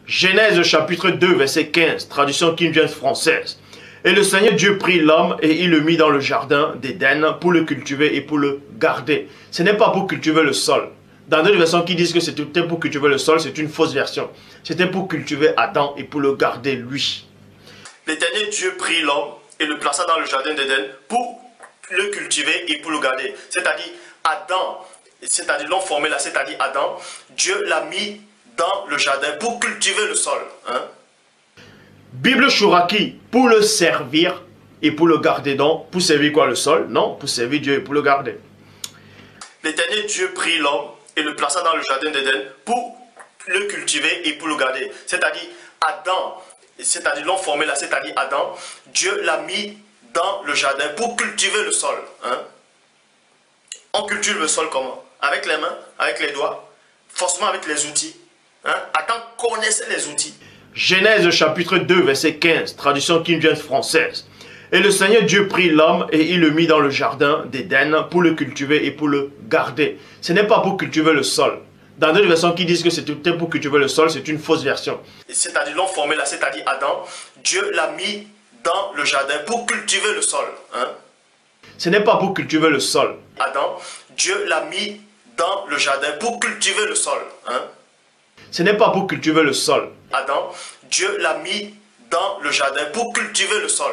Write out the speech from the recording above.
Genèse chapitre 2 verset 15, traduction King James française. Et le Seigneur Dieu prit l'homme et il le mit dans le jardin d'Éden pour le cultiver et pour le garder. Ce n'est pas pour cultiver le sol. Dans d'autres versions qui disent que c'était pour cultiver le sol, c'est une fausse version. C'était pour cultiver Adam et pour le garder lui. L'Éternel Dieu prit l'homme et le plaça dans le jardin d'Éden pour le cultiver et pour le garder. C'est-à-dire Adam, c'est-à-dire l'homme formé là, c'est-à-dire Adam, Dieu l'a mis dans le jardin pour cultiver le sol. Bible Chouraki, pour le servir et pour le garder. Donc, pour servir quoi, le sol? Non, pour servir Dieu et pour le garder. L'Éternel Dieu prit l'homme et le plaça dans le jardin d'Éden pour le cultiver et pour le garder. C'est-à-dire Adam, c'est-à-dire l'homme formé là, c'est-à-dire Adam, Dieu l'a mis dans le jardin pour cultiver le sol. On cultive le sol comment? Avec les mains, avec les doigts, forcément avec les outils. Adam connaissait les outils. Genèse chapitre 2 verset 15, traduction King James française. Et le Seigneur Dieu prit l'homme et il le mit dans le jardin d'Éden pour le cultiver et pour le garder. Ce n'est pas pour cultiver le sol. Dans d'autres versions qui disent que c'était pour cultiver le sol, c'est une fausse version. C'est-à-dire l'homme formé là, c'est-à-dire Adam, Dieu l'a mis dans le jardin pour cultiver le sol. Ce n'est pas pour cultiver le sol. Adam, Dieu l'a mis dans le jardin pour cultiver le sol. Ce n'est pas pour cultiver le sol. Adam, Dieu l'a mis dans le jardin pour cultiver le sol.